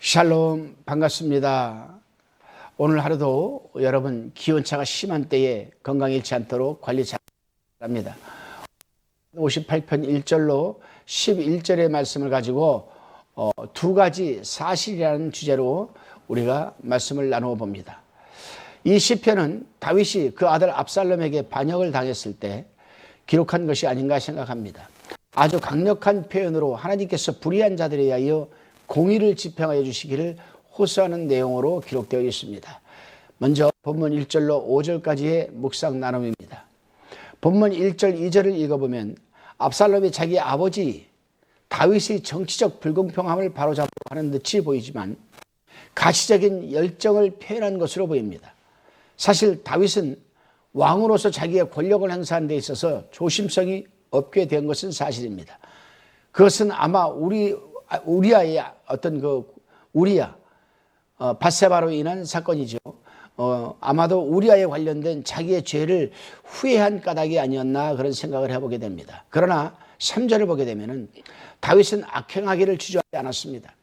샬롬, 반갑습니다. 오늘 하루도 여러분 기온차가 심한 때에 건강 잃지 않도록 관리 잘 합니다. 58편 1절로 11절의 말씀을 가지고 두 가지 사실이라는 주제로 우리가 말씀을 나누어 봅니다. 이 시편은 다윗이 그 아들 압살롬에게 반역을 당했을 때 기록한 것이 아닌가 생각합니다. 아주 강력한 표현으로 하나님께서 불의한 자들에 의하여 공의를 집행하여 주시기를 호소하는 내용으로 기록되어 있습니다. 먼저 본문 1절로 5절까지의 묵상 나눔입니다. 본문 1절 2절을 읽어보면 압살롬이 자기 아버지 다윗의 정치적 불공평함을 바로잡으려 하는 듯이 보이지만 가시적인 열정을 표현한 것으로 보입니다. 사실 다윗은 왕으로서 자기의 권력을 행사하는 데 있어서 조심성이 없게 된 것은 사실입니다. 그것은 아마 우리아의 우리아 밧세바로 인한 사건이죠. 아마도 우리아에 관련된 자기의 죄를 후회한 까닭이 아니었나 그런 생각을 해보게 됩니다. 그러나 3절을 보게 되면은 다윗은 악행하기를 주저하지 않았습니다.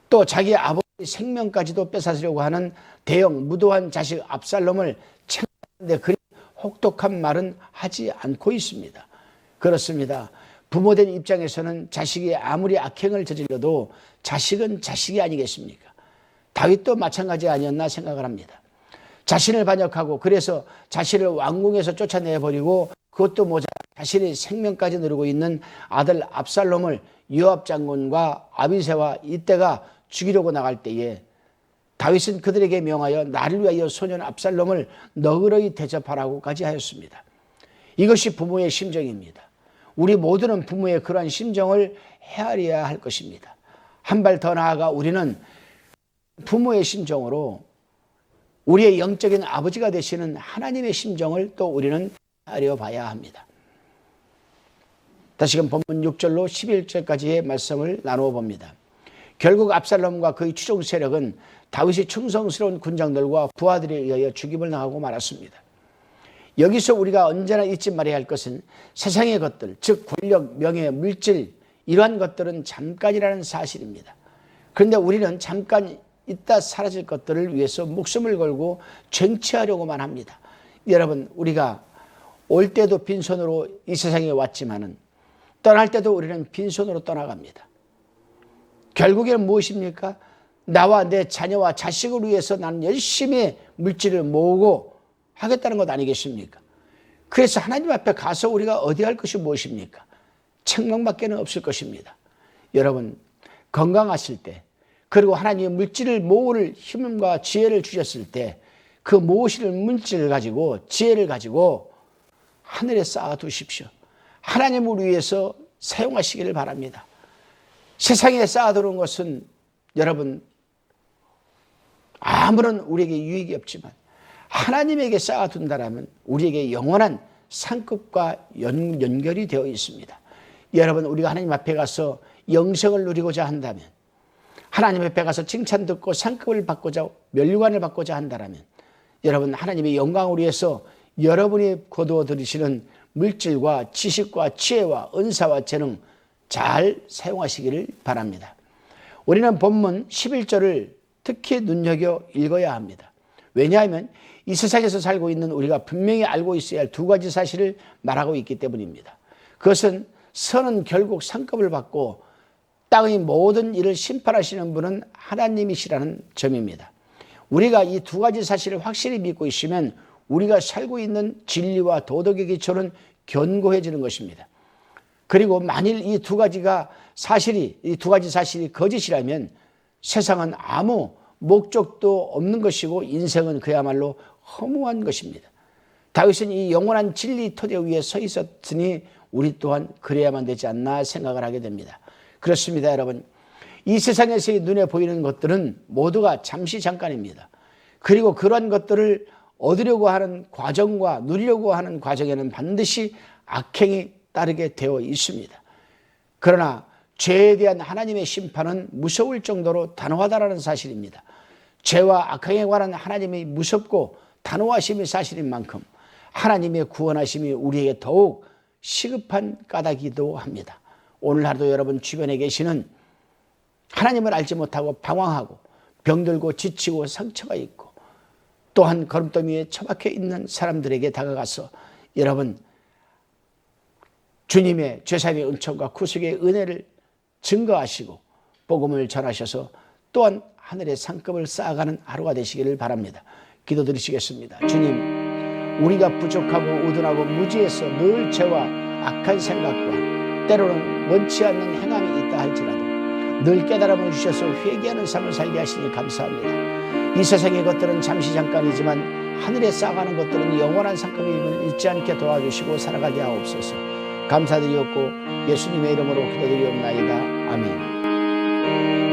또 자기 아버지 생명까지도 뺏어가려고 하는 대형 무도한 자식 압살롬을 책망하는데 그리 혹독한 말은 하지 않고 있습니다. 그렇습니다. 부모된 입장에서는 자식이 아무리 악행을 저질러도 자식은 자식이 아니겠습니까? 다윗도 마찬가지 아니었나 생각을 합니다. 자신을 반역하고 그래서 자신을 왕궁에서 쫓아내버리고 그것도 모자라 자신의 생명까지 누리고 있는 아들 압살롬을 요압 장군과 아비새와 이때가 죽이려고 나갈 때에 다윗은 그들에게 명하여 나를 위하여 소년 압살롬을 너그러이 대접하라고까지 하였습니다. 이것이 부모의 심정입니다. 우리 모두는 부모의 그러한 심정을 헤아려야 할 것입니다. 한 발 더 나아가 우리는 부모의 심정으로 우리의 영적인 아버지가 되시는 하나님의 심정을 또 우리는 헤아려 봐야 합니다. 다시금 본문 6절로 11절까지의 말씀을 나누어 봅니다. 결국 압살롬과 그의 추종 세력은 다윗의 충성스러운 군장들과 부하들에 의하여 죽임을 당하고 말았습니다. 여기서 우리가 언제나 잊지 말아야 할 것은 세상의 것들, 즉 권력, 명예, 물질 이러한 것들은 잠깐이라는 사실입니다. 그런데 우리는 잠깐 있다 사라질 것들을 위해서 목숨을 걸고 쟁취하려고만 합니다. 여러분, 우리가 올 때도 빈손으로 이 세상에 왔지만은 떠날 때도 우리는 빈손으로 떠나갑니다. 결국에는 무엇입니까? 나와 내 자녀와 자식을 위해서 나는 열심히 물질을 모으고 하겠다는 것 아니겠습니까? 그래서 하나님 앞에 가서 우리가 어디 할 것이 무엇입니까? 책망밖에 없을 것입니다. 여러분, 건강하실 때 그리고 하나님의 물질을 모을 힘과 지혜를 주셨을 때 그 모으실 물질을 가지고 지혜를 가지고 하늘에 쌓아두십시오. 하나님을 위해서 사용하시기를 바랍니다. 세상에 쌓아두는 것은 여러분 아무런 우리에게 유익이 없지만 하나님에게 쌓아둔다라면 우리에게 영원한 상급과 연결이 되어 있습니다. 여러분, 우리가 하나님 앞에 가서 영생을 누리고자 한다면, 하나님 앞에 가서 칭찬 듣고 상급을 받고자, 멸류관을 받고자 한다면, 여러분 하나님의 영광을 위해서 여러분이 거두어 들이시는 물질과 지식과 지혜와 은사와 재능 잘 사용하시기를 바랍니다. 우리는 본문 11절을 특히 눈여겨 읽어야 합니다. 왜냐하면 이 세상에서 살고 있는 우리가 분명히 알고 있어야 할 두 가지 사실을 말하고 있기 때문입니다. 그것은 선은 결국 상급을 받고 땅의 모든 일을 심판하시는 분은 하나님이시라는 점입니다. 우리가 이 두 가지 사실을 확실히 믿고 있으면 우리가 살고 있는 진리와 도덕의 기초는 견고해지는 것입니다. 그리고 만일 이 두 가지 사실이 거짓이라면 세상은 아무 목적도 없는 것이고 인생은 그야말로 허무한 것입니다. 다윗은 이 영원한 진리 토대 위에 서 있었으니 우리 또한 그래야만 되지 않나 생각을 하게 됩니다. 그렇습니다, 여러분. 이 세상에서의 눈에 보이는 것들은 모두가 잠시 잠깐입니다. 그리고 그러한 것들을 얻으려고 하는 과정과 누리려고 하는 과정에는 반드시 악행이 따르게 되어 있습니다. 그러나 죄에 대한 하나님의 심판은 무서울 정도로 단호하다는 사실입니다. 죄와 악행에 관한 하나님의 무섭고 단호하심이 사실인 만큼 하나님의 구원하심이 우리에게 더욱 시급한 까닭이기도 합니다. 오늘 하루도 여러분 주변에 계시는 하나님을 알지 못하고 방황하고 병들고 지치고 상처가 있고 또한 걸음더미에 처박혀 있는 사람들에게 다가가서 여러분 주님의 죄사함의 은총과 구속의 은혜를 증거하시고 복음을 전하셔서 또한 하늘의 상급을 쌓아가는 하루가 되시기를 바랍니다. 기도드리시겠습니다. 주님, 우리가 부족하고 우둔하고 무지해서 늘 죄와 악한 생각과 때로는 원치 않는 행함이 있다 할지라도 늘 깨달음을 주셔서 회개하는 삶을 살게 하시니 감사합니다. 이 세상의 것들은 잠시 잠깐이지만 하늘에 쌓아가는 것들은 영원한 상급임을 잊지 않게 도와주시고 살아가게 하옵소서. 감사드리옵고 예수님의 이름으로 기도드리옵나이다. 아멘.